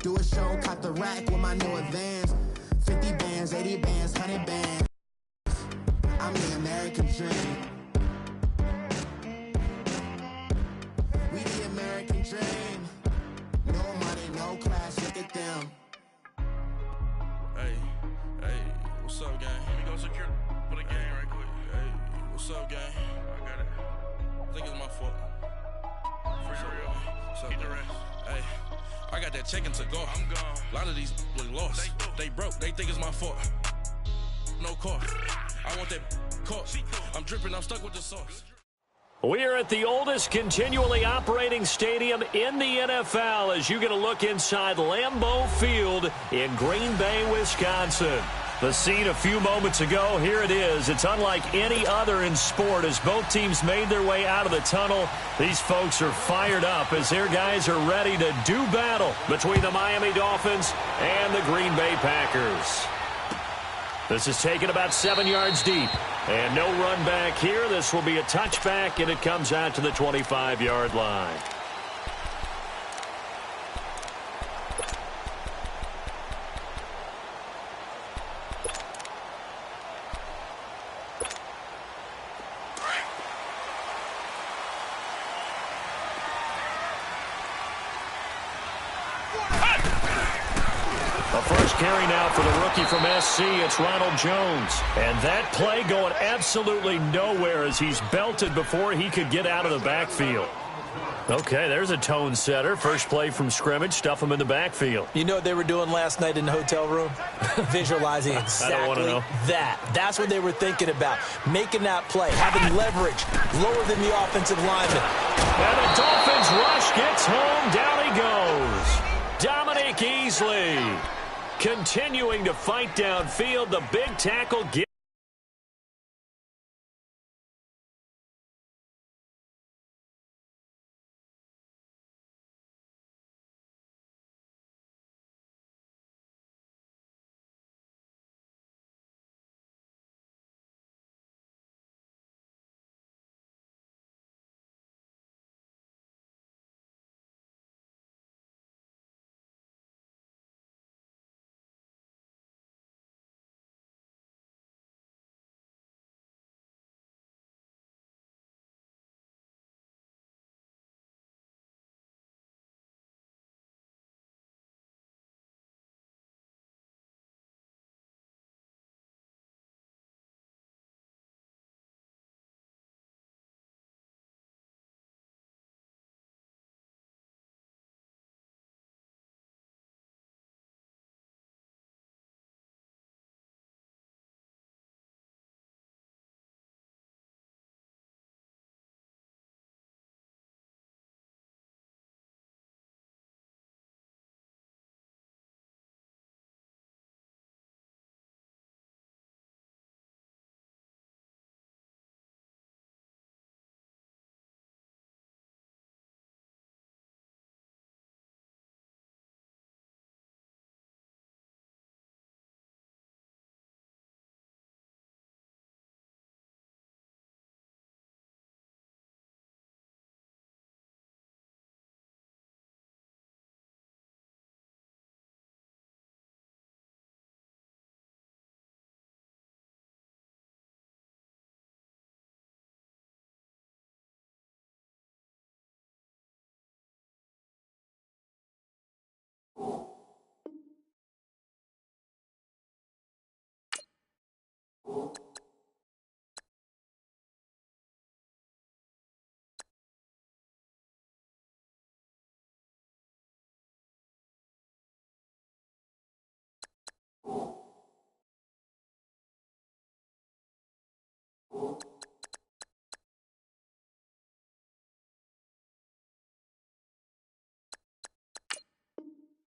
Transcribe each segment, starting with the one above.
Do a show, cop the rack with my new advance. 50 bands, 80 bands, 100 bands. I'm the American dream. We the American dream. No money, no class, look at them. Hey, what's up, gang? Let me go secure for the game right quick. Hey, what's up, gang? I got it. I think it's my fault. For real. What's up, get the rest. Hey, I got that check-in to go. I'm gone. A lot of these look lost. They broke. They think it's my fault. No car. I want that car. I'm dripping. I'm stuck with the sauce. We are at the oldest continually operating stadium in the NFL as you get a look inside Lambeau Field in Green Bay, Wisconsin. The scene a few moments ago, here it is. It's unlike any other in sport as both teams made their way out of the tunnel. These folks are fired up as their guys are ready to do battle between the Miami Dolphins and the Green Bay Packers. This is taken about 7 yards deep. And no run back here. This will be a touchback, and it comes out to the 25-yard line. A first carry now for the rookie from SC. It's Ronald Jones. And that play going absolutely nowhere as he's belted before he could get out of the backfield. Okay, there's a tone setter. First play from scrimmage. Stuff him in the backfield. You know what they were doing last night in the hotel room? Visualizing exactly I don't want to know. that. That's what they were thinking about. Making that play. Having leverage lower than the offensive lineman. And the Dolphins rush gets home. Down he goes. Dominique Easley continuing to fight downfield. The big tackle gets.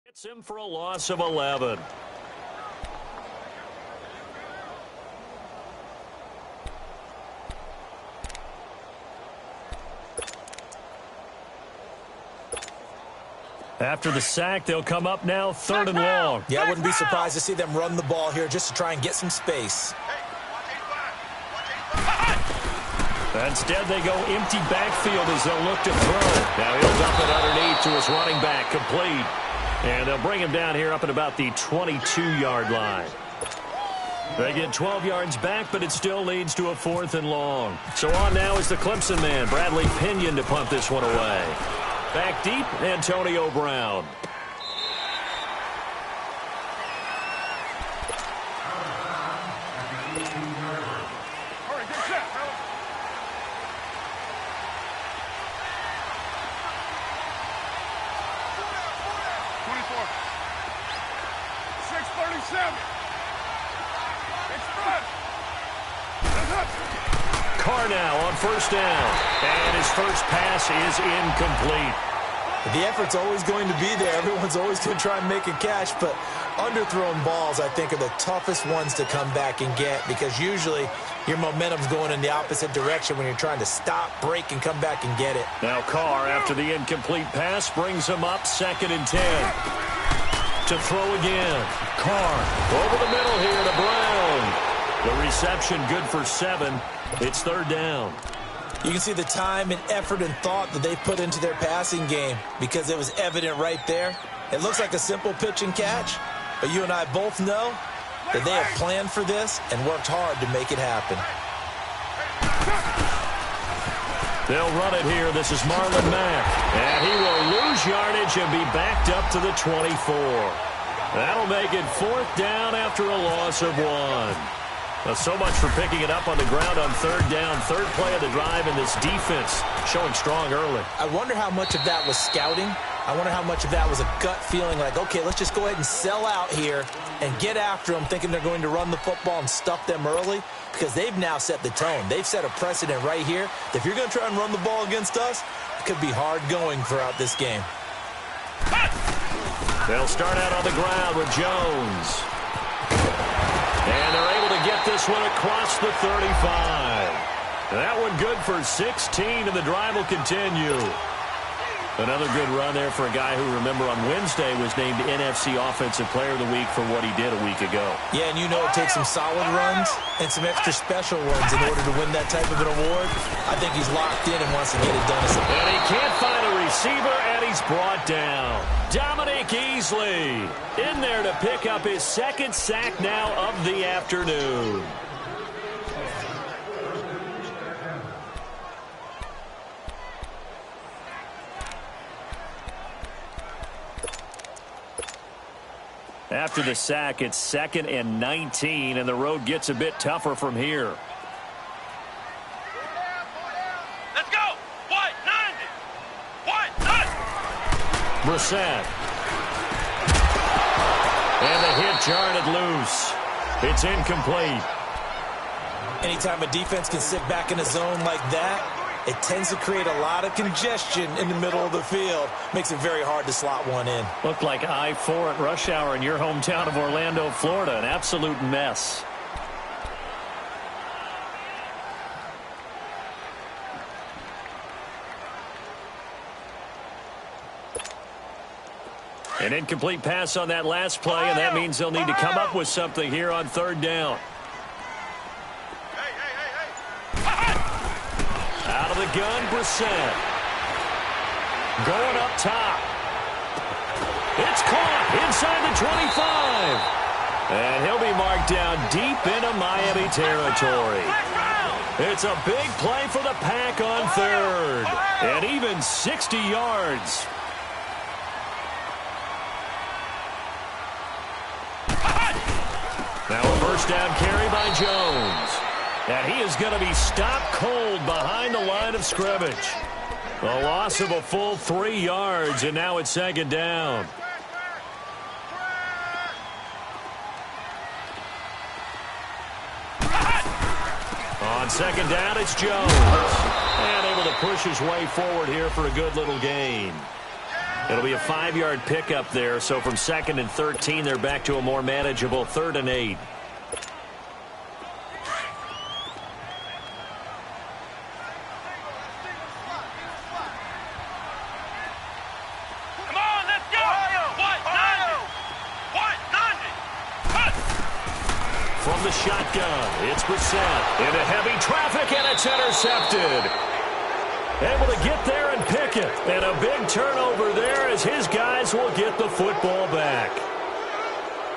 It's him for a loss of 11. After the sack, they'll come up now, 3rd and long. Yeah, I wouldn't be surprised to see them run the ball here just to try and get some space. Instead, they go empty backfield as they'll look to throw. Now he'll dump it underneath to his running back, complete. And they'll bring him down here up at about the 22-yard line. They get 12 yards back, but it still leads to a 4th and long. So on now is the Clemson man, Bradley Pinion, to punt this one away. Back deep, Antonio Brown. Carr now on first down, and his first pass is incomplete. The effort's always going to be there. Everyone's always going to try and make a catch, but underthrown balls, I think, are the toughest ones to come back and get because usually your momentum's going in the opposite direction when you're trying to stop, break, and come back and get it. Now Carr, after the incomplete pass, brings him up 2nd and 10. To throw again. Carr over the middle here to Brown. The reception good for 7. It's 3rd down. You can see the time and effort and thought that they put into their passing game because it was evident right there. It looks like a simple pitch and catch, but you and I both know that they have planned for this and worked hard to make it happen. They'll run it here. This is Marlon Mack. And he will lose yardage and be backed up to the 24. That'll make it 4th down after a loss of 1. Well, so much for picking it up on the ground on 3rd down. 3rd play of the drive, and this defense showing strong early. I wonder how much of that was scouting. I wonder how much of that was a gut feeling like, okay, let's just go ahead and sell out here and get after them, thinking they're going to run the football and stuff them early, because they've now set the tone. They've set a precedent right here. If you're going to try and run the ball against us, it could be hard going throughout this game. They'll start out on the ground with Jones. And they're able to get this one across the 35. That one good for 16, and the drive will continue. Another good run there for a guy who, remember, on Wednesday was named NFC Offensive Player of the Week for what he did a week ago. Yeah, and you know it takes some solid runs and some extra special runs in order to win that type of an award. I think he's locked in and wants to get it done. And he can't find a receiver, and he's brought down. Dominique Easley in there to pick up his 2nd sack now of the afternoon. After the sack, it's 2nd and 19, and the road gets a bit tougher from here. Let's go! White 90! White 90! Brissett. And the hit jarred loose. It's incomplete. Anytime a defense can sit back in a zone like that, it tends to create a lot of congestion in the middle of the field. Makes it very hard to slot one in. Looked like I-4 at rush hour in your hometown of Orlando, Florida. An absolute mess. An incomplete pass on that last play, and that means they'll need to come up with something here on 3rd down. Out of the gun, Brissett. Going up top. It's caught inside the 25. And he'll be marked down deep into Miami territory. It's a big play for the Pack on 3rd. And even 60 yards. Now a first down carry by Jones. And he is going to be stopped cold behind the line of scrimmage. A loss of a full 3 yards, and now it's 2nd down. On 2nd down, it's Jones. And able to push his way forward here for a good little gain. It'll be a 5-yard pickup there, so from 2nd and 13, they're back to a more manageable 3rd and 8. From the shotgun, it's Brissett into heavy traffic, and it's intercepted. Able to get there and pick it. And a big turnover there as his guys will get the football back.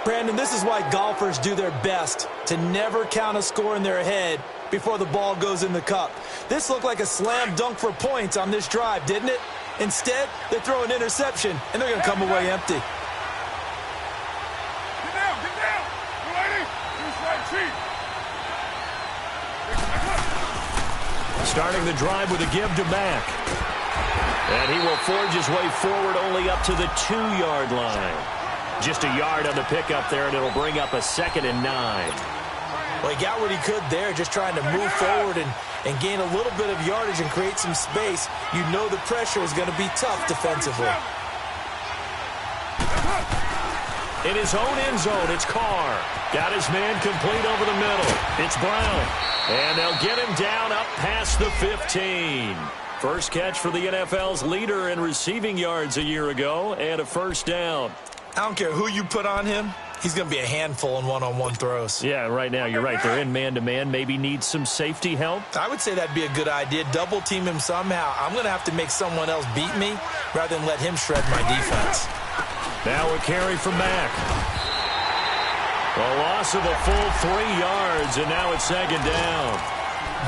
Brandon, this is why golfers do their best to never count a score in their head before the ball goes in the cup. This looked like a slam dunk for points on this drive, didn't it? Instead, they throw an interception, and they're going to come away empty. Get down, get down. You ready? Use right cheek. Starting the drive with a give to Mack. And he will forge his way forward only up to the 2-yard line. Just a yard on the pickup there, and it'll bring up a 2nd and 9. Well, he got what he could there, just trying to move forward and gain a little bit of yardage and create some space. You know the pressure is going to be tough defensively. In his own end zone, it's Carr. Got his man complete over the middle. It's Brown. And they'll get him down up past the 15. First catch for the NFL's leader in receiving yards a year ago, and a first down. I don't care who you put on him. He's going to be a handful in one-on-one throws. Yeah, right now, you're right. They're in man-to-man. Maybe needs some safety help. I would say that'd be a good idea. Double-team him somehow. I'm going to have to make someone else beat me rather than let him shred my defense. Now a carry from Mack. A loss of a full 3 yards, and now it's 2nd down.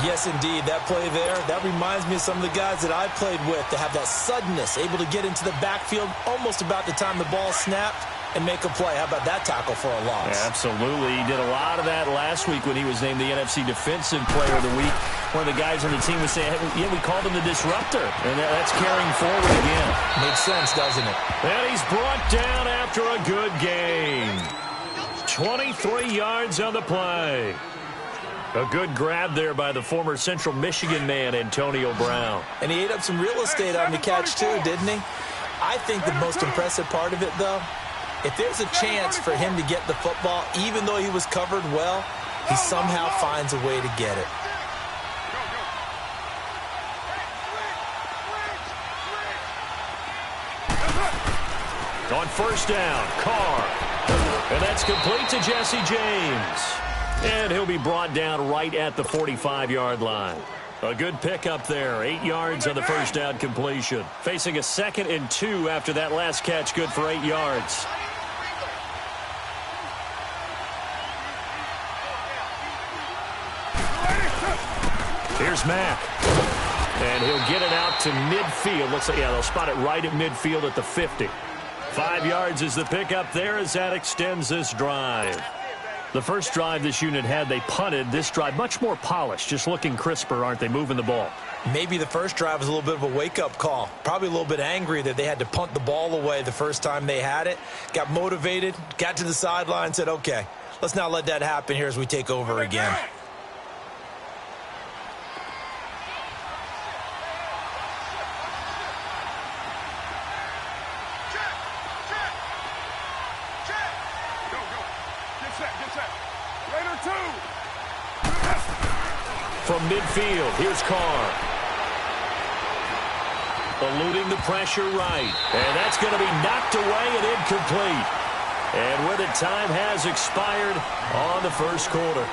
Yes, indeed. That play there, that reminds me of some of the guys that I played with to have that suddenness, able to get into the backfield almost about the time the ball snapped and make a play. How about that tackle for a loss? Yeah, absolutely. He did a lot of that last week when he was named the NFC Defensive Player of the Week. One of the guys on the team was saying, hey, yeah, we called him the disruptor. And that's carrying forward again. Makes sense, doesn't it? And he's brought down after a good game. 23 yards on the play. A good grab there by the former Central Michigan man, Antonio Brown. And he ate up some real estate on the catch, too, didn't he? I think the most impressive part of it, though, if there's a chance for him to get the football, even though he was covered well, he somehow finds a way to get it. On first down, Carr. And that's complete to Jesse James. And he'll be brought down right at the 45-yard line. A good pickup there. 8 yards on the first down completion. Facing a 2nd and 2 after that last catch. Good for 8 yards. Here's Mack. And he'll get it out to midfield. Looks like, yeah, they'll spot it right at midfield at the 50. 5 yards is the pickup there as that extends this drive. The first drive this unit had, they punted. This drive, much more polished, just looking crisper, aren't they, moving the ball? Maybe the first drive was a little bit of a wake-up call. Probably a little bit angry that they had to punt the ball away the first time they had it. Got motivated, got to the sideline, said, okay, let's not let that happen here as we take over again. From midfield, here's Carr. Eluding the pressure right. And that's going to be knocked away and incomplete. And with it, time has expired on the first quarter.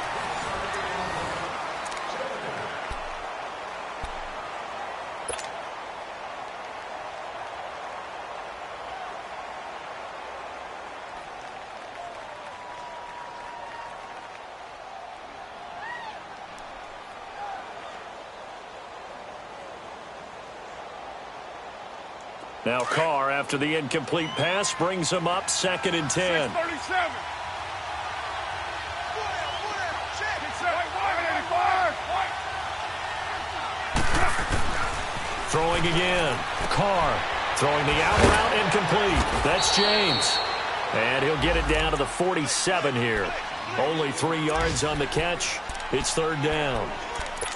Now Carr, after the incomplete pass, brings him up 2nd and 10. Throwing again. Carr throwing the out route incomplete. That's James. And he'll get it down to the 47 here. Only 3 yards on the catch. It's 3rd down.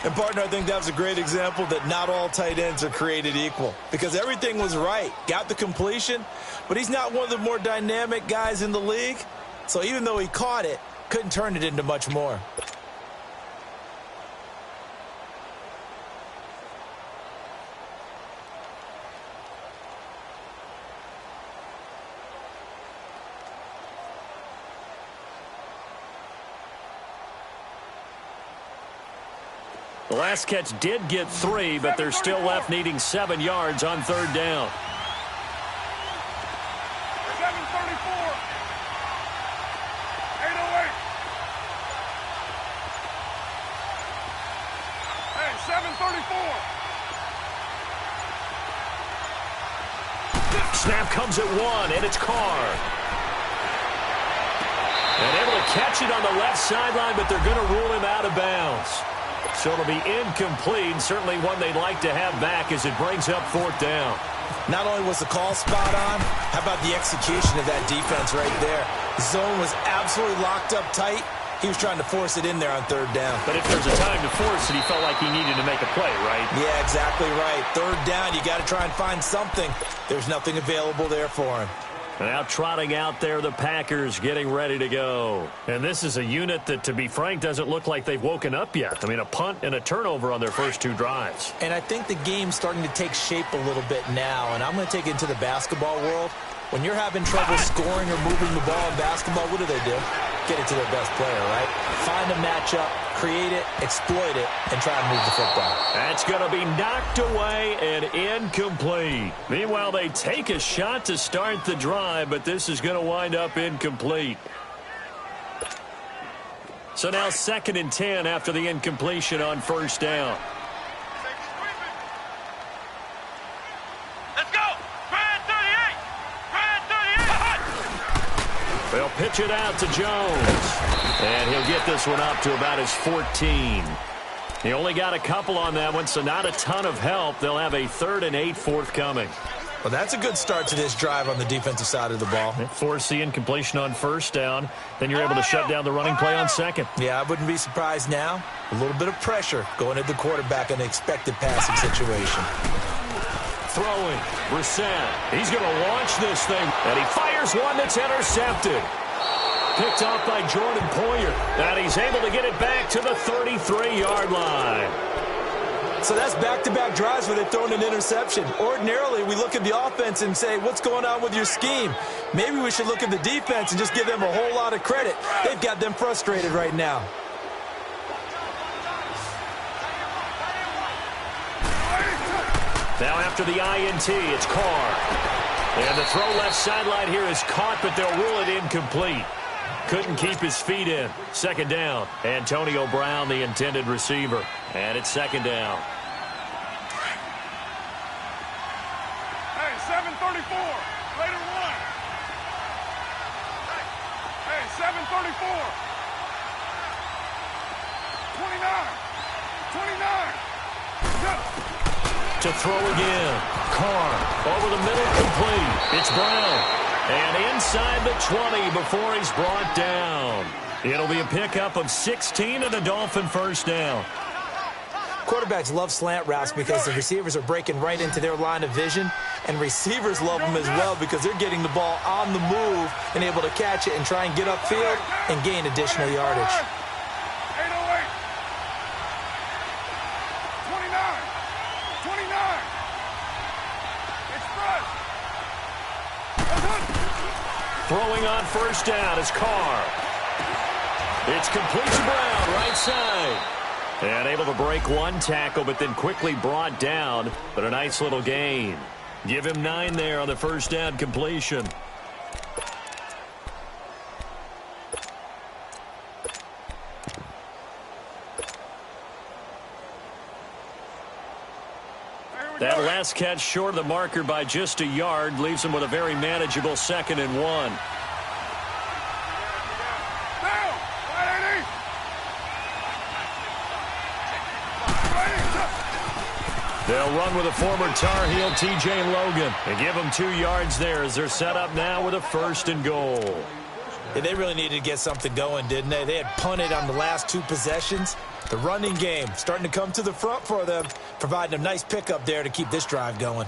And, partner, I think that was a great example that not all tight ends are created equal because everything was right. Got the completion, but he's not one of the more dynamic guys in the league. So even though he caught it, couldn't turn it into much more. The last catch did get 3, but they're still left needing 7 yards on third down. 7:34. 8:08. Hey, 7:34. Snap comes at 1, and it's Carr. And able to catch it on the left sideline, but they're going to rule him out of bounds. So it'll be incomplete, certainly one they'd like to have back as it brings up fourth down. Not only was the call spot on, how about the execution of that defense right there? The zone was absolutely locked up tight. He was trying to force it in there on third down. But if there's a time to force it, he felt like he needed to make a play, right? Yeah, exactly right. Third down, you got to try and find something. There's nothing available there for him. Now trotting out there, the Packers getting ready to go. And this is a unit that, to be frank, doesn't look like they've woken up yet. I mean, a punt and a turnover on their first 2 drives. And I think the game's starting to take shape a little bit now, and I'm going to take it into the basketball world. When you're having trouble scoring or moving the ball in basketball, what do? Get it to their best player, right? Find a matchup, create it, exploit it, and try and move the football. That's going to be knocked away and incomplete. Meanwhile, they take a shot to start the drive, but this is going to wind up incomplete. So now 2nd and 10 after the incompletion on first down. Let's go. Brad 38. Brad 38. They'll pitch it out to Jones. And he'll get this one up to about his 14. He only got a couple on that one, so not a ton of help. They'll have a 3rd and 8 forthcoming. Well, that's a good start to this drive on the defensive side of the ball. Force the incompletion on first down. Then you're able to shut down the running play on second. Yeah, I wouldn't be surprised now. A little bit of pressure going at the quarterback in an expected passing situation. Throwing, Brissett. He's going to launch this thing, and he fires one that's intercepted. Picked off by Jordan Poyer, and he's able to get it back to the 33-yard line. So that's back-to-back drives where they've thrown an interception. Ordinarily, we look at the offense and say, what's going on with your scheme? Maybe we should look at the defense and just give them a whole lot of credit. They've got them frustrated right now. Now after the INT, it's Carr. And the throw left sideline here is caught, but they'll rule it incomplete. Couldn't keep his feet in. 2nd down. Antonio Brown, the intended receiver. And it's 2nd down. Hey, 7:34. Later one. Hey, 7:34. 29. 29. Go. To throw again. Carr over the middle, complete. It's Brown. And inside the 20 before he's brought down. It'll be a pickup of 16 and a Dolphin first down. Quarterbacks love slant routes because the receivers are breaking right into their line of vision, and receivers love them as well because they're getting the ball on the move and able to catch it and try and get upfield and gain additional yardage. 8:08. 29. 29. It's fresh. Throwing on first down is Carr. It's complete to Brown, right side. And able to break one tackle, but then quickly brought down. But a nice little gain. Give him 9 there on the first down completion. That last catch short of the marker by just a yard leaves him with a very manageable 2nd and 1. They'll run with a former Tar Heel, T.J. Logan, and give them 2 yards there as they're set up now with a 1st and goal. Yeah, they really needed to get something going, didn't they? They had punted on the last 2 possessions. The running game starting to come to the front for them, providing a nice pickup there to keep this drive going.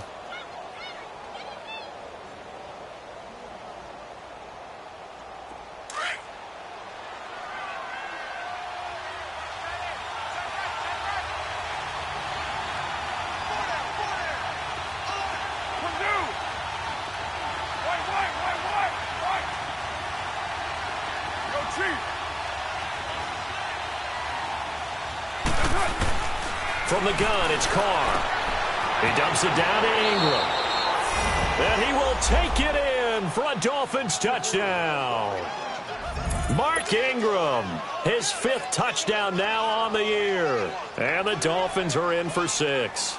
From the gun, it's Carr. He dumps it down to Ingram. And he will take it in for a Dolphins touchdown. Mark Ingram, his 5th touchdown now on the year. And the Dolphins are in for 6.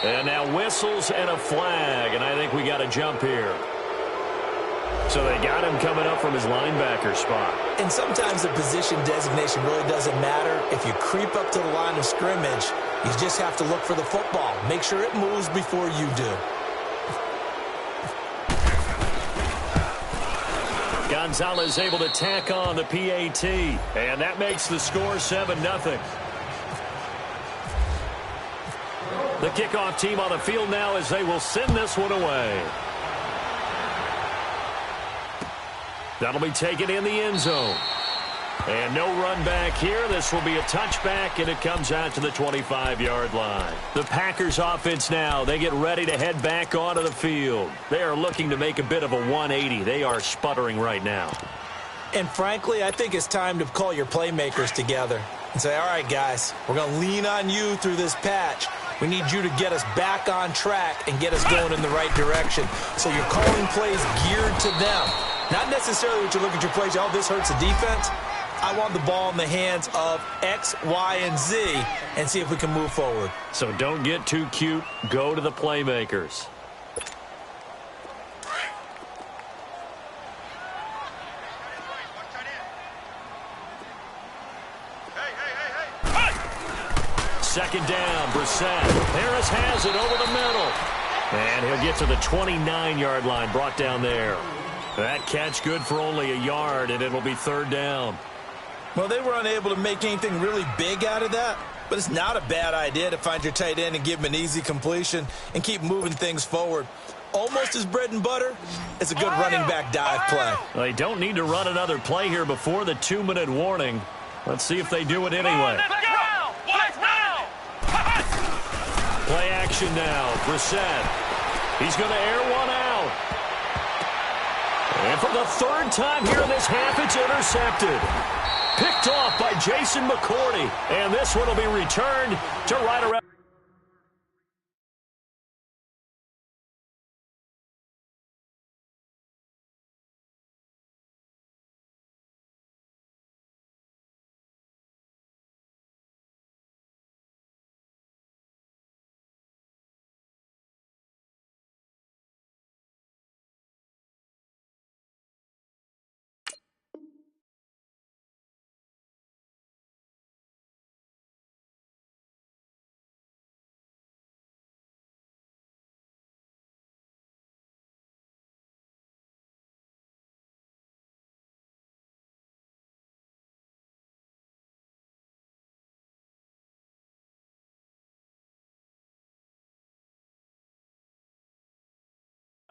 And now whistles and a flag, and I think we got a jump here. So they got him coming up from his linebacker spot. And sometimes the position designation really doesn't matter. If you creep up to the line of scrimmage, you just have to look for the football. Make sure it moves before you do. Gonzalez able to tack on the PAT, and that makes the score 7-0. The kickoff team on the field now as they will send this one away. That'll be taken in the end zone. And no run back here. This will be a touchback, and it comes out to the 25-yard line. The Packers offense now, they get ready to head back onto the field. They are looking to make a bit of a 180. They are sputtering right now. And frankly, I think it's time to call your playmakers together and say, all right, guys, we're going to lean on you through this patch. We need you to get us back on track and get us going in the right direction. So you're calling plays geared to them. Not necessarily what you look at your plays, oh, this hurts the defense. I want the ball in the hands of X, Y, and Z and see if we can move forward. So don't get too cute. Go to the playmakers. Second down, Brissett. Harris has it over the middle. And he'll get to the 29-yard line, brought down there. That catch good for only a yard, and it'll be 3rd down. Well, they were unable to make anything really big out of that, but it's not a bad idea to find your tight end and give him an easy completion and keep moving things forward. Almost as bread and butter. It's a good running back dive play. They don't need to run another play here before the 2-minute warning. Let's see if they do it anyway. Play action now. Brissett. He's going to air one out. And for the 3rd time here in this half, it's intercepted. Picked off by Jason McCourty. And this one will be returned to right around.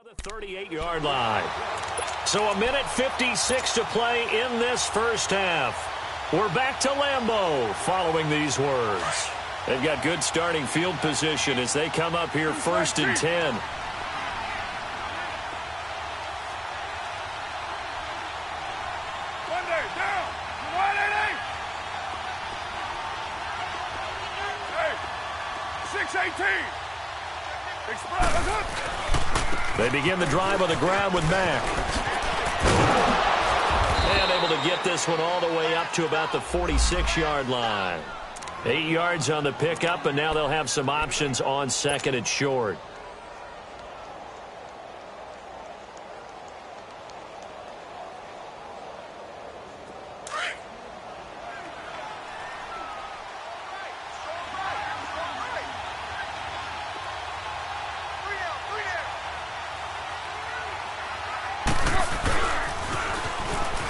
The 38-yard line. So a minute 56 to play in this first half. We're back to Lambeau following these words. They've got good starting field position as they come up here 1st and 10. Monday, down. Wide 88. Hey, 6-18. Express. They begin the drive on the ground with Mack. And able to get this one all the way up to about the 46-yard line. 8 yards on the pickup, and now they'll have some options on 2nd and short.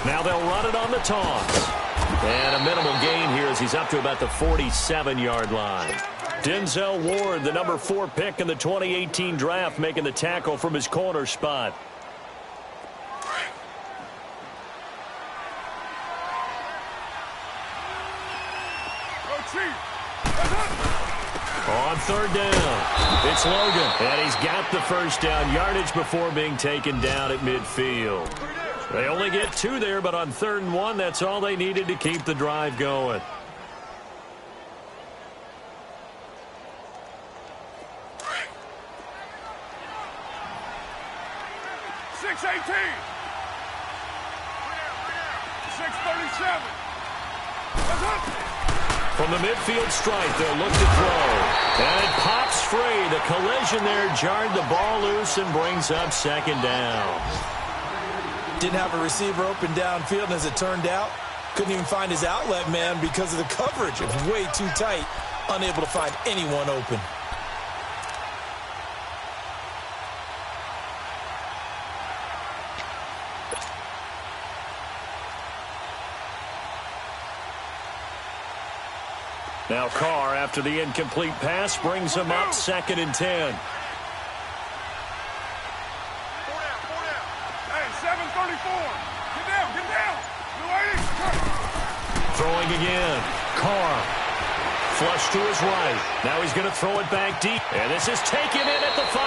Now they'll run it on the toss. And a minimal gain here as he's up to about the 47-yard line. Denzel Ward, the number 4 pick in the 2018 draft, making the tackle from his corner spot. On third down, it's Logan, and he's got the first down yardage before being taken down at midfield. They only get 2 there, but on 3rd and 1, that's all they needed to keep the drive going. From the midfield stripe, they'll look to throw. And it pops free. The collision there jarred the ball loose and brings up 2nd down. Didn't have a receiver open downfield, and as it turned out, couldn't even find his outlet man because of the coverage. It was way too tight, unable to find anyone open. Now Carr, after the incomplete pass, brings him up 2nd and 10. Hey, 734. Get down. Throwing again. Carr. Flush to his right. Now he's going to throw it back deep. And this is taken in at the 5.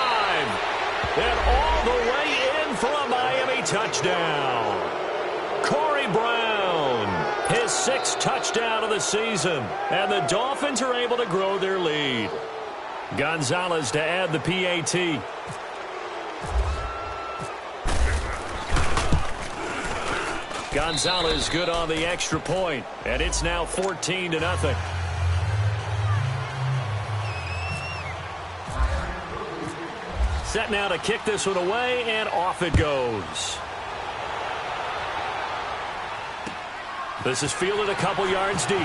And all the way in for a Miami touchdown. Corey Brown, his 6th touchdown of the season. And the Dolphins are able to grow their lead. Gonzalez to add the PAT. Gonzalez good on the extra point, and it's now 14-0. Set now to kick this one away, and off it goes. This is fielded a couple yards deep.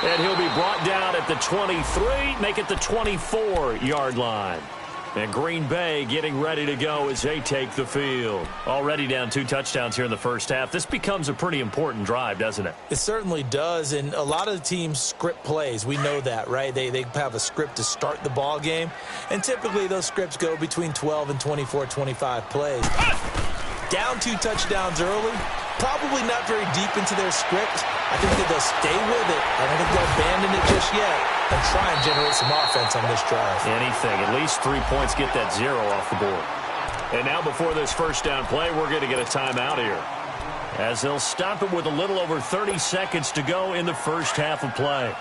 And he'll be brought down at the 23, make it the 24-yard line. And Green Bay getting ready to go as they take the field. Already down 2 touchdowns here in the first half. This becomes a pretty important drive, doesn't it? It certainly does, and a lot of the teams script plays. We know that, right? They have a script to start the ball game, and typically those scripts go between 12 and 24, 25 plays. Down 2 touchdowns early, probably not very deep into their script. I think that they'll stay with it. I don't think they'll abandon it just yet and try and generate some offense on this drive. Anything. At least 3 points, get that 0 off the board. And now before this first down play, we're going to get a timeout here, as they'll stop it with a little over 30 seconds to go in the first half of play.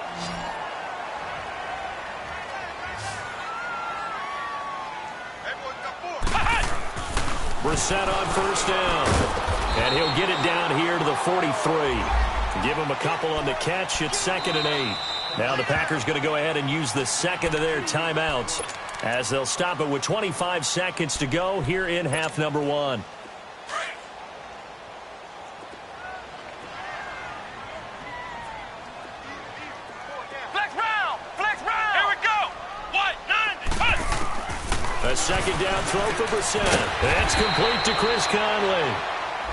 Brissett on first down. And he'll get it down here to the 43. Give him a couple on the catch. It's 2nd and 8. Now the Packers going to go ahead and use the second of their timeouts, as they'll stop it with 25 seconds to go here in half number 1. Flex round. Here we go. What? 90. A 2nd down throw for Brissett. That's complete to Chris Conley.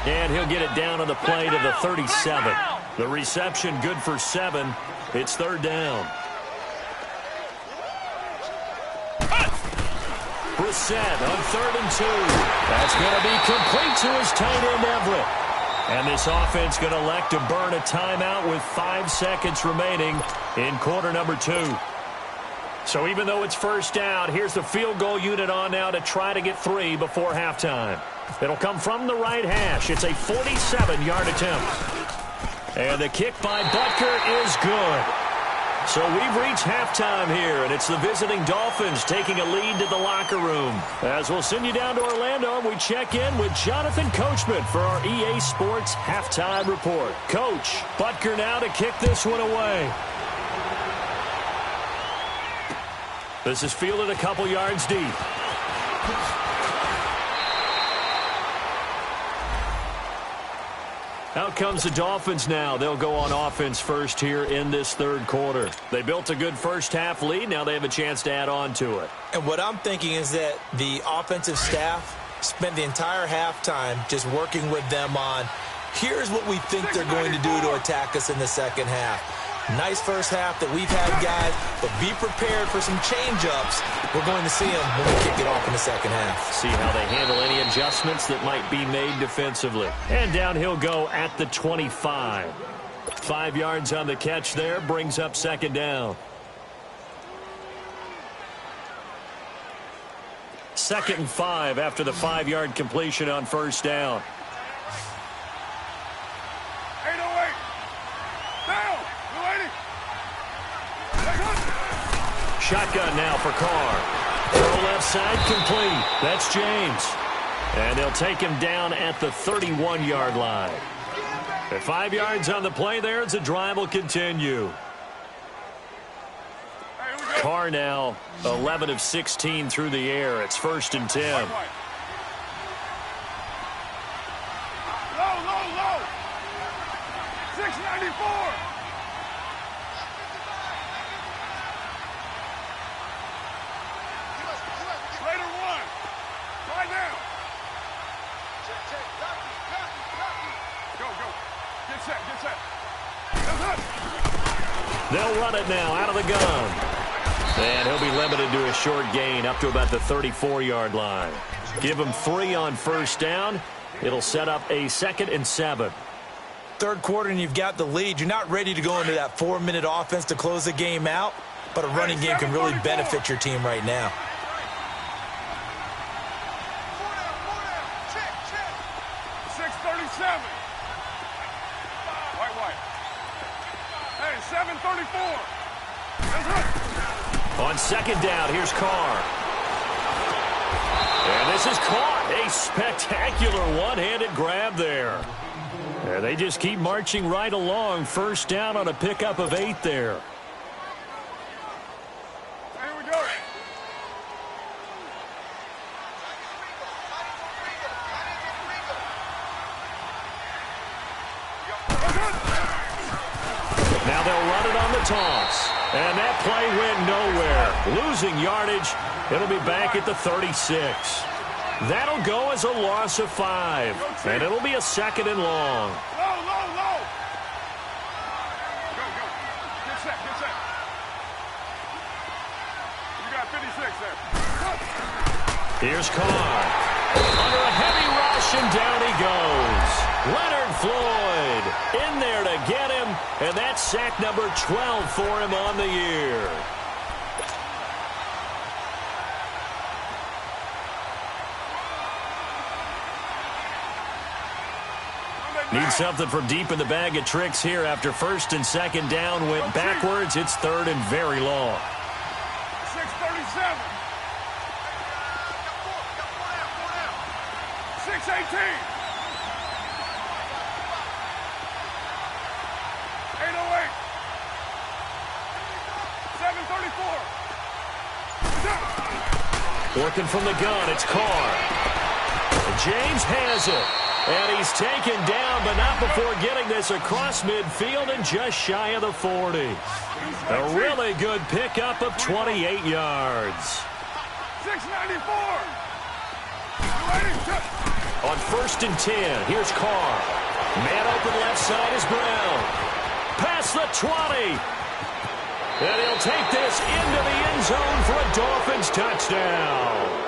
And he'll get it down on the play to the 37. The reception good for 7. It's 3rd down. Brissett on 3rd and 2. That's going to be complete to his tight end Everett. And this offense going to elect to burn a timeout with 5 seconds remaining in quarter number 2. So even though it's first down, here's the field goal unit on now to try to get 3 before halftime. It'll come from the right hash. It's a 47-yard attempt. And the kick by Butker is good. So we've reached halftime here, and it's the visiting Dolphins taking a lead to the locker room. As we'll send you down to Orlando, and we check in with Jonathan Coachman for our EA Sports Halftime Report. Coach, Butker now to kick this one away. This is fielded a couple yards deep. Out comes the Dolphins now. They'll go on offense first here in this 3rd quarter. They built a good first half lead. Now they have a chance to add on to it. And what I'm thinking is that the offensive staff spent the entire halftime just working with them on, here's what we think they're going to do to attack us in the second half. Nice first half that we've had, guys, but be prepared for some change-ups. We're going to see them when we kick it off in the second half. See how they handle any adjustments that might be made defensively. And down he'll go at the 25. 5 yards on the catch there, brings up 2nd down. 2nd and 5 after the 5-yard completion on first down. 808. Down. 280. Shotgun now for Carr. Throw left side complete. That's James. And they'll take him down at the 31-yard line. At 5 yards on the play there, the drive will continue. Carr now 11 of 16 through the air. It's 1st and 10. Low, low, low. 694. Later one. Lie down. Go, go. Get set, get set. They'll run it now out of the gun. And he'll be limited to a short gain up to about the 34-yard line. Give him 3 on first down. It'll set up a 2nd and 7. Third quarter and you've got the lead. You're not ready to go into that 4-minute offense to close the game out, but a running game can really benefit your team right now. 637. White. Hey, 734. On 2nd down, here's Carr. And this is caught. A spectacular one-handed grab there. And they just keep marching right along. First down on a pickup of 8 there. Here we go. Now they'll run it on the toss. And that play went nowhere. Losing yardage. It'll be back at the 36. That'll go as a loss of 5. And it'll be a 2nd and long. Low, low, low. Go, go. Get set, get set. You got 56 there. Here's Carr. Under a heavy rush, and down he goes. Leonard Floyd in there to get him, and that's sack number 12 for him on the year. Need something from deep in the bag of tricks here after 1st and 2nd down went backwards. It's 3rd and very long. 637. 618. 808. 734. Working from the gun, it's Carr. James has it. And he's taken down, but not before getting this across midfield and just shy of the 40. A really good pickup of 28 yards. 694. On 1st and 10, here's Carr. Man open left side is Brown. Past the 20. And he'll take this into the end zone for a Dolphins touchdown.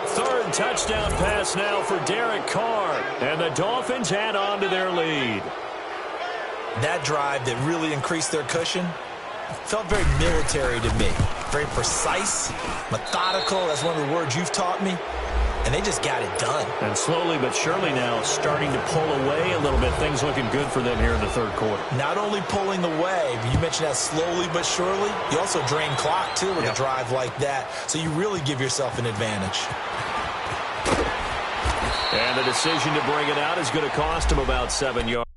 3rd touchdown pass now for Derek Carr. And the Dolphins add on to their lead. That drive that really increased their cushion felt very military to me. Very precise, methodical. That's one of the words you've taught me. And they just got it done. And slowly but surely now starting to pull away a little bit. Things looking good for them here in the 3rd quarter. Not only pulling away, but you mentioned that slowly but surely. You also drain clock, too, with a drive like that. So you really give yourself an advantage. And the decision to bring it out is going to cost him about 7 yards.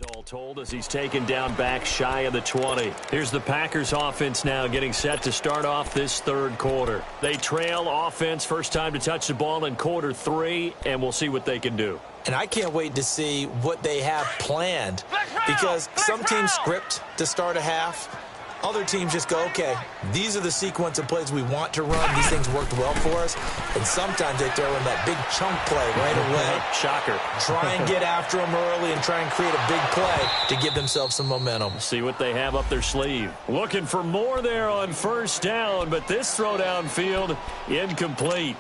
All told, as he's taken down back shy of the 20. Here's the Packers offense now getting set to start off this third quarter. They trail offense, first time to touch the ball in quarter 3, and we'll see what they can do. And I can't wait to see what they have planned, because some teams script to start a half. Other teams just go, okay, these are the sequence of plays we want to run. These things worked well for us. And sometimes they throw in that big chunk play right away. Shocker. Try and get after them early and try and create a big play to give themselves some momentum. See what they have up their sleeve. Looking for more there on first down, but this throw downfield incomplete.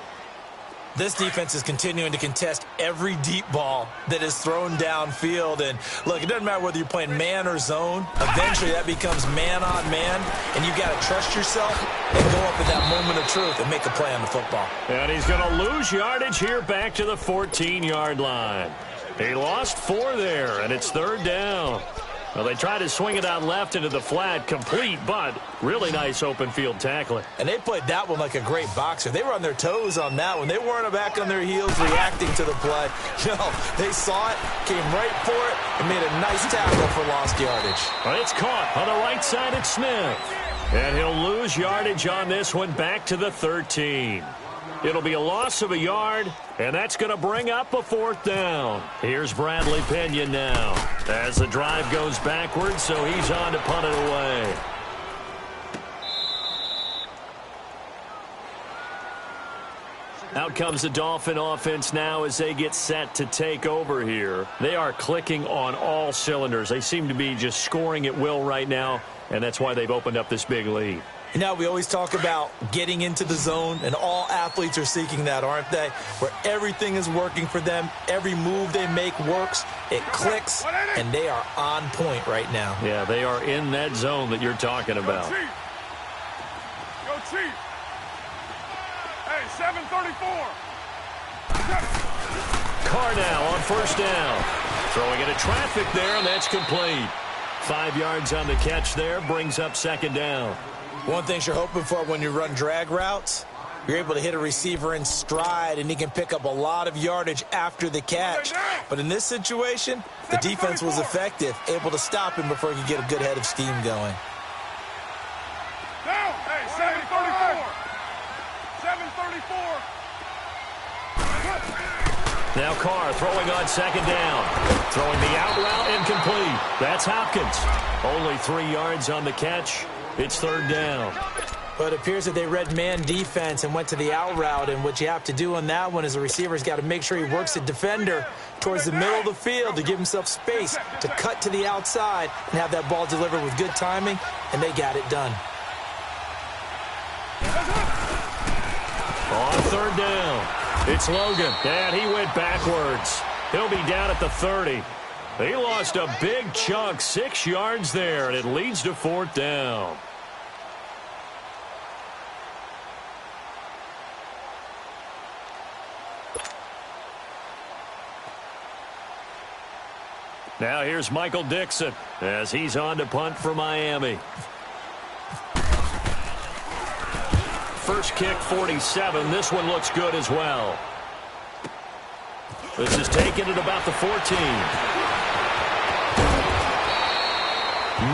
This defense is continuing to contest every deep ball that is thrown downfield. And, look, it doesn't matter whether you're playing man or zone. Eventually that becomes man on man, and you've got to trust yourself and go up at that moment of truth and make a play on the football. And he's going to lose yardage here back to the 14-yard line. He lost 4 there, and it's third down. Well, they tried to swing it out left into the flat, complete, but really nice open field tackling. And they played that one like a great boxer. They were on their toes on that one. They weren't back on their heels reacting to the play. No, they saw it, came right for it, and made a nice tackle for lost yardage. Well, it's caught on the right side at Smith. And he'll lose yardage on this one back to the 13. It'll be a loss of a yard, and that's going to bring up a fourth down. Here's Bradley Pena now as the drive goes backwards, so he's on to punt it away. Out comes the Dolphin offense now as they get set to take over here. They are clicking on all cylinders. They seem to be just scoring at will right now, and that's why they've opened up this big lead. You know, we always talk about getting into the zone, and all athletes are seeking that, aren't they? Where everything is working for them, every move they make works, it clicks, and they are on point right now. Yeah, they are in that zone that you're talking about. Go Chief. Hey, 734. Carr now on first down. Throwing into traffic there, and that's complete. 5 yards on the catch there, brings up second down. One thing you're hoping for when you run drag routes, you're able to hit a receiver in stride, and he can pick up a lot of yardage after the catch. But in this situation, the defense was effective, able to stop him before he could get a good head of steam going. Down. Hey, 734. 734. Now Carr throwing on second down. Throwing the out route incomplete. That's Hopkins. Only 3 yards on the catch. It's third down. But it appears that they read man defense and went to the out route, and what you have to do on that one is the receiver's got to make sure he works the defender towards the middle of the field to give himself space to cut to the outside and have that ball delivered with good timing, and they got it done. On third down, it's Logan, and he went backwards. He'll be down at the 30. He lost a big chunk, 6 yards there, and it leads to fourth down. Now here's Michael Dixon as he's on to punt for Miami. First kick, 47. This one looks good as well. This is taken at about the 14.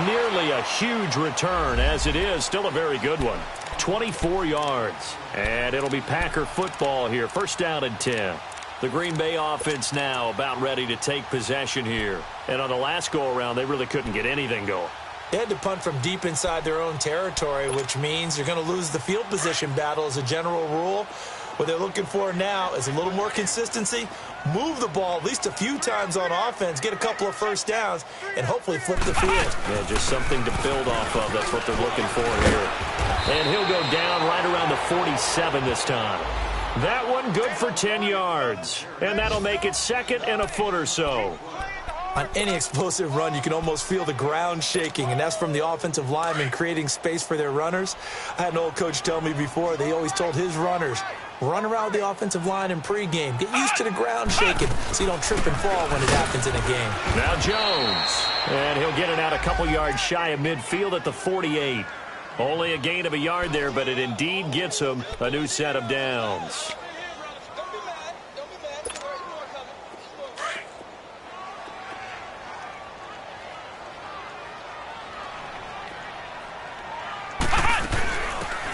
Nearly a huge return, as it is still a very good one. 24 yards. And it'll be Packer football here. First down and 10. The Green Bay offense now about ready to take possession here. And on the last go-around, they really couldn't get anything going. They had to punt from deep inside their own territory, which means you're going to lose the field position battle as a general rule. What they're looking for now is a little more consistency, move the ball at least a few times on offense, get a couple of first downs, and hopefully flip the field. Yeah, just something to build off of. That's what they're looking for here. And he'll go down right around the 47 this time. That one good for 10 yards. And that'll make it second and a foot or so. On any explosive run, you can almost feel the ground shaking, and that's from the offensive linemen creating space for their runners. I had an old coach tell me before, they always told his runners, run around the offensive line in pregame. Get used to the ground shaking so you don't trip and fall when it happens in a game. Now Jones. And he'll get it out a couple yards shy of midfield at the 48. Only a gain of a yard there, but it indeed gets him a new set of downs.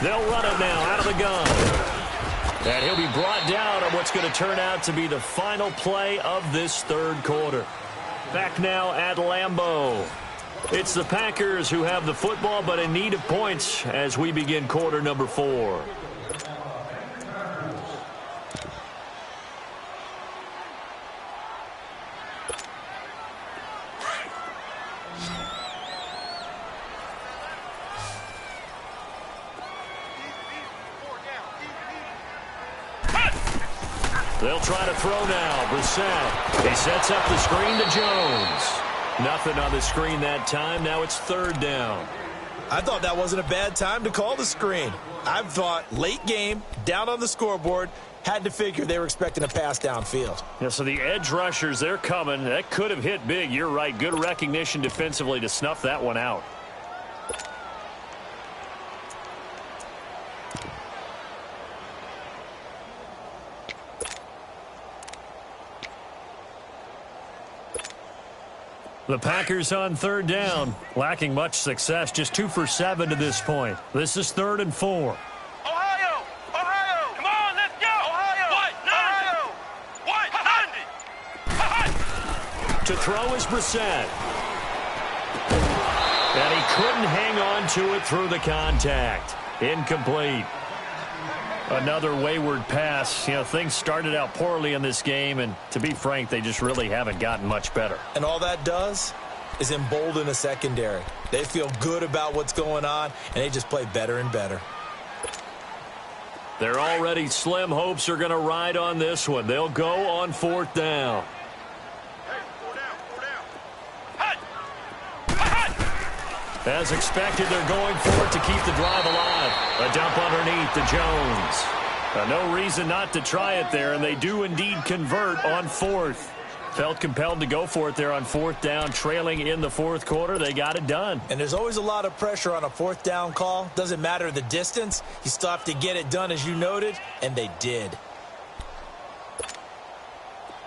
They'll run it now out of the gun. And he'll be brought down on what's going to turn out to be the final play of this third quarter. Back now at Lambeau. It's the Packers who have the football, but in need of points as we begin quarter number 4. They'll try to throw now. Brissett. He sets up the screen to Jones. Nothing on the screen that time. Now it's third down. I thought that wasn't a bad time to call the screen. I thought late game, down on the scoreboard, had to figure they were expecting a pass downfield. Yeah, so the edge rushers, they're coming. That could have hit big. You're right. Good recognition defensively to snuff that one out. The Packers on third down, lacking much success, just 2 for 7 to this point. This is 3rd and 4. Ohio! Ohio! Come on, let's go! Ohio! What? 90! To throw is Brissett. And he couldn't hang on to it through the contact. Incomplete. Another wayward pass. You know, things started out poorly in this game, and to be frank, they just really haven't gotten much better. And all that does is embolden a secondary. They feel good about what's going on, and they just play better and better. They're already slim hopes are going to ride on this one. They'll go on 4th down. As expected, they're going for it to keep the drive alive. A dump underneath to Jones. No reason not to try it there, and they do indeed convert on 4th. Felt compelled to go for it there on 4th down, trailing in the 4th quarter. They got it done. And there's always a lot of pressure on a 4th down call. Doesn't matter the distance. You still have to get it done, as you noted, and they did.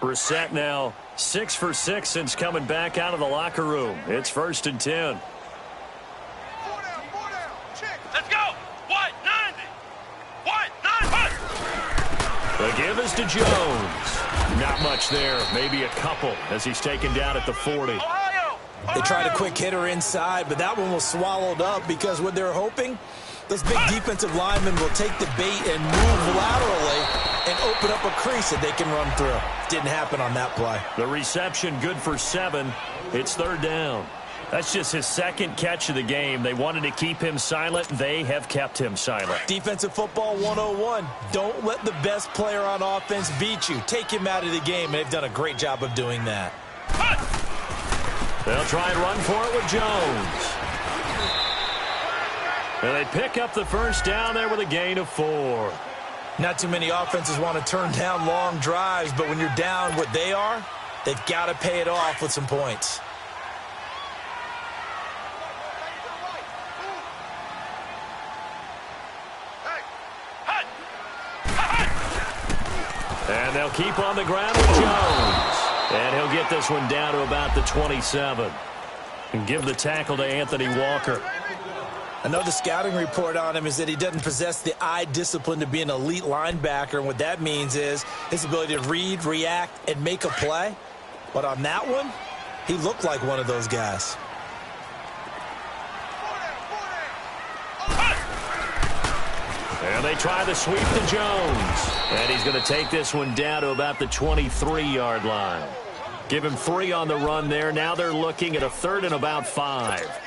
Brissett now 6 for 6 since coming back out of the locker room. It's 1st and 10. Let's go! What? 90! What? 90! The give is to Jones. Not much there. Maybe a couple as he's taken down at the 40. Ohio! They tried a quick hitter inside, but that one was swallowed up because what they're hoping, those big defensive linemen will take the bait and move laterally and open up a crease that they can run through. Didn't happen on that play. The reception good for 7. It's 3rd down. That's just his 2nd catch of the game. They wanted to keep him silent. They have kept him silent. Defensive football 101. Don't let the best player on offense beat you. Take him out of the game, and they've done a great job of doing that. They'll try and run for it with Jones. And they pick up the 1st down there with a gain of 4. Not too many offenses want to turn down long drives, but when you're down what they are, they've got to pay it off with some points. And they'll keep on the ground with Jones. And he'll get this one down to about the 27. And give the tackle to Anthony Walker. I know the scouting report on him is that he doesn't possess the eye discipline to be an elite linebacker. And what that means is his ability to read, react, and make a play. But on that one, he looked like one of those guys. And they try the sweep to Jones. And he's going to take this one down to about the 23-yard line. Give him 3 on the run there. Now they're looking at a 3rd and about 5.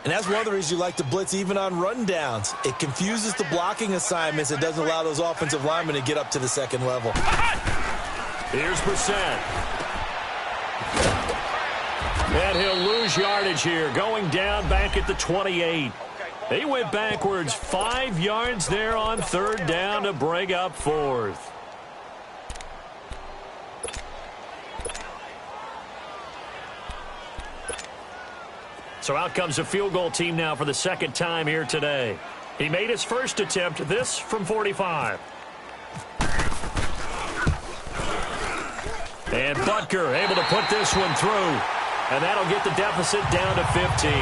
And that's one of the reasons you like to blitz even on rundowns. It confuses the blocking assignments. It doesn't allow those offensive linemen to get up to the 2nd level. Here's Brissett. And he'll lose yardage here, going down back at the 28. He went backwards 5 yards there on 3rd down to bring up 4th. So out comes a field goal team now for the 2nd time here today. He made his first attempt, this from 45. And Butker able to put this one through. And that'll get the deficit down to 15.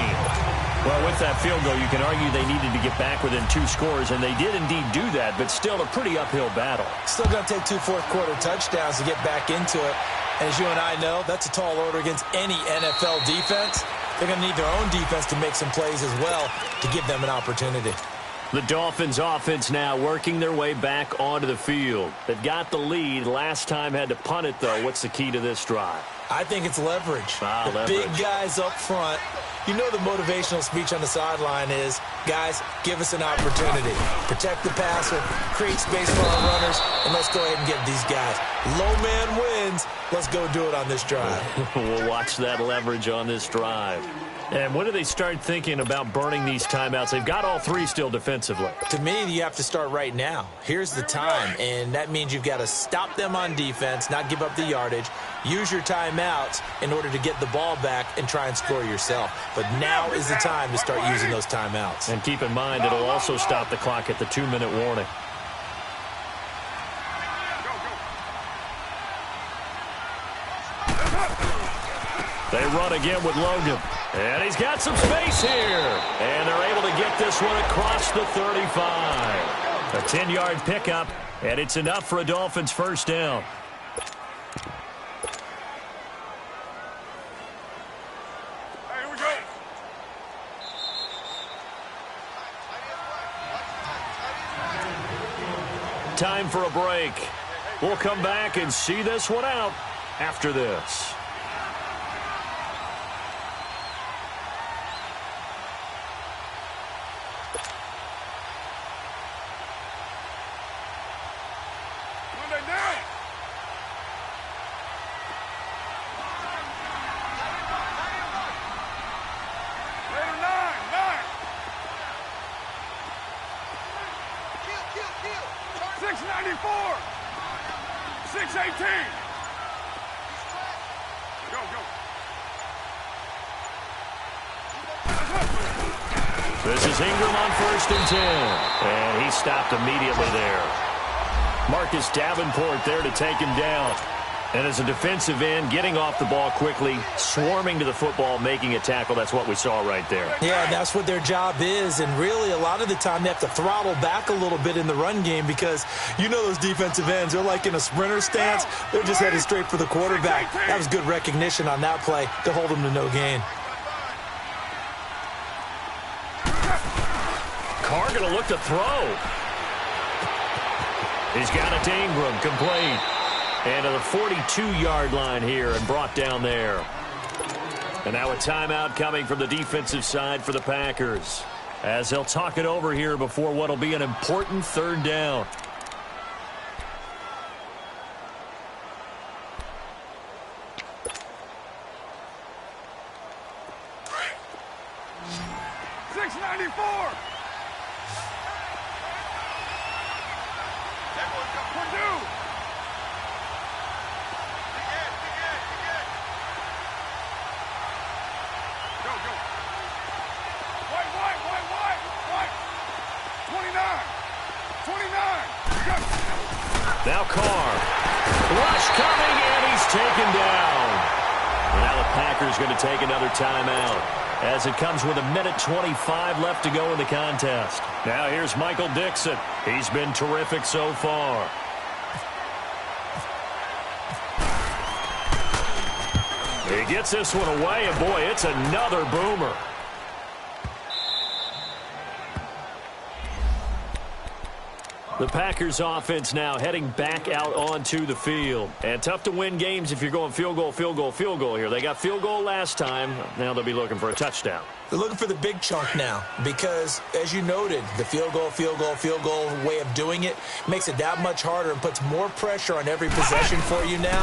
Well, with that field goal, you can argue they needed to get back within 2 scores, and they did indeed do that, but still a pretty uphill battle. Still going to take 2 fourth-quarter touchdowns to get back into it. And as you and I know, that's a tall order against any NFL defense. They're going to need their own defense to make some plays as well to give them an opportunity. The Dolphins offense now working their way back onto the field. They've got the lead. Last time had to punt it, though. What's the key to this drive? I think it's leverage. The big guys up front. You know the motivational speech on the sideline is, guys, give us an opportunity. Protect the passer, create space for our runners, and let's go ahead and get these guys. Low man wins. Let's go do it on this drive. We'll watch that leverage on this drive. And when do they start thinking about burning these timeouts? They've got all 3 still defensively. To me, you have to start right now. Here's the time, and that means you've got to stop them on defense, not give up the yardage, use your timeouts in order to get the ball back and try and score yourself. But now is the time to start using those timeouts. And keep in mind, it'll also stop the clock at the 2-minute warning. They run again with Logan. And he's got some space here. And they're able to get this one across the 35. A 10-yard pickup, and it's enough for a Dolphins first down. Here we go. Time for a break. We'll come back and see this one out after this. Monday night. Later 9. 694. 618. Go. This is Ingram on 1st and 10. And he stopped immediately there. Marcus Davenport there to take him down. And as a defensive end, getting off the ball quickly, swarming to the football, making a tackle. That's what we saw right there. Yeah, that's what their job is. And really, a lot of the time, they have to throttle back a little bit in the run game because you know those defensive ends, they're like in a sprinter stance. They're just headed straight for the quarterback. That was good recognition on that play to hold them to no gain. Carr going to look to throw. He's got it to Ingram, complete. And to the 42-yard line here and brought down there. And now a timeout coming from the defensive side for the Packers, as they'll talk it over here before what will be an important 3rd down. Now Carr. Rush coming, and he's taken down. And now the Packers going to take another timeout as it comes with 1:25 left to go in the contest. Now here's Michael Dixon. He's been terrific so far. He gets this one away, and boy, it's another boomer. The Packers offense now heading back out onto the field. And tough to win games if you're going field goal here. They got field goal last time. Now they'll be looking for a touchdown. They're looking for the big chunk now because, as you noted, the field goal way of doing it makes it that much harder and puts more pressure on every possession for you now.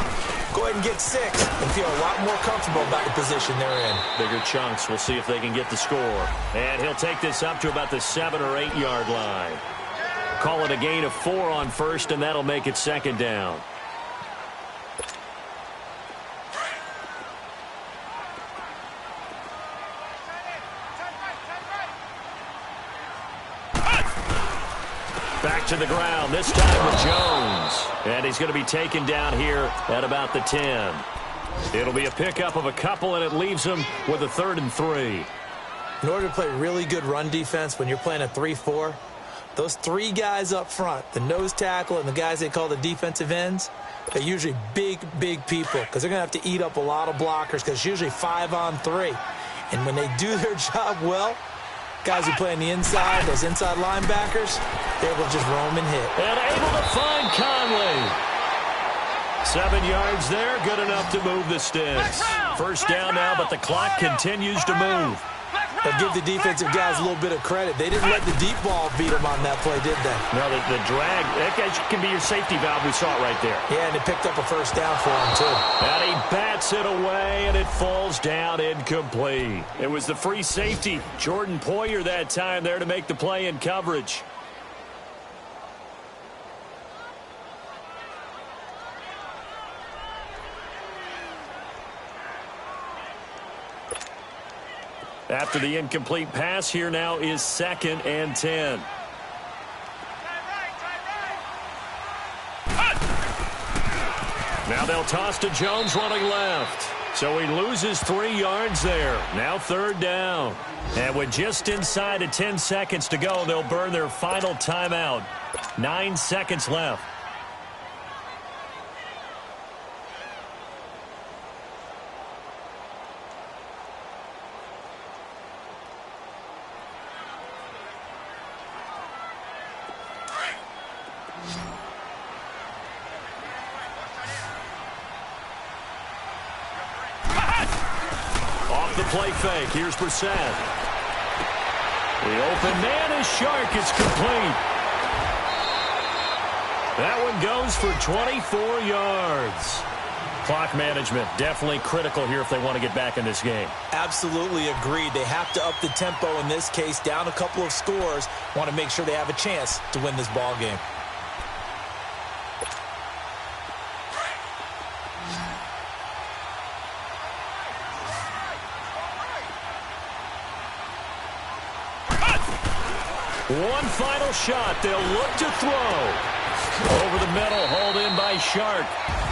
Go ahead and get 6 and feel a lot more comfortable about the position they're in. Bigger chunks. We'll see if they can get the score. And he'll take this up to about the 7 or 8 yard line. Call it a gain of 4 on 1st, and that'll make it 2nd down. Back to the ground, this time with Jones. And he's going to be taken down here at about the 10. It'll be a pickup of a couple, and it leaves him with a 3rd and 3. In order to play really good run defense when you're playing a 3-4, those three guys up front, the nose tackle and the guys they call the defensive ends, they're usually big, big people because they're going to have to eat up a lot of blockers because it's usually 5-on-3. And when they do their job well, guys who play on the inside, those inside linebackers, they're able to just roam and hit. And able to find Conley. 7 yards there, good enough to move the sticks. First down now, but the clock continues to move. But give the defensive guys a little bit of credit. They didn't let the deep ball beat them on that play, did they? No, the drag, that can be your safety valve. We saw it right there. Yeah, and it picked up a first down for him, too. And he bats it away, and it falls down incomplete. It was the free safety, Jordan Poyer, that time there to make the play in coverage. After the incomplete pass, here now is 2nd and 10. Now they'll toss to Jones running left. So he loses 3 yards there. Now 3rd down. And with just inside of 10 seconds to go, they'll burn their final timeout. 9 seconds left. The play fake. Here's Brissett. The open man is Shark. It's complete. That one goes for 24 yards. Clock management definitely critical here if they want to get back in this game. Absolutely agreed. They have to up the tempo in this case. Down a couple of scores. Want to make sure they have a chance to win this ball game. One final shot. They'll look to throw. Over the middle, hauled in by Shark.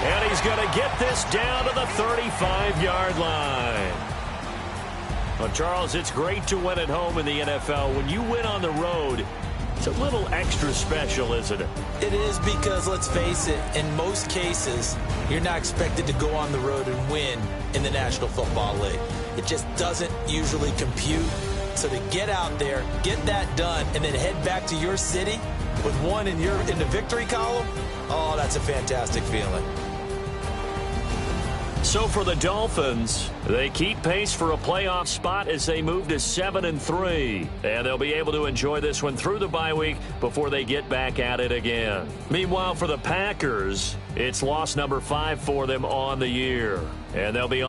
And he's going to get this down to the 35-yard line. Well, Charles, it's great to win at home in the NFL. When you win on the road, it's a little extra special, isn't it? It is because, let's face it, in most cases, you're not expected to go on the road and win in the National Football League. It just doesn't usually compute. So to get out there, get that done, and then head back to your city with one in the victory column, oh, that's a fantastic feeling. So for the Dolphins, they keep pace for a playoff spot as they move to 7-3. And they'll be able to enjoy this one through the bye week before they get back at it again. Meanwhile, for the Packers, it's loss number 5 for them on the year. And they'll be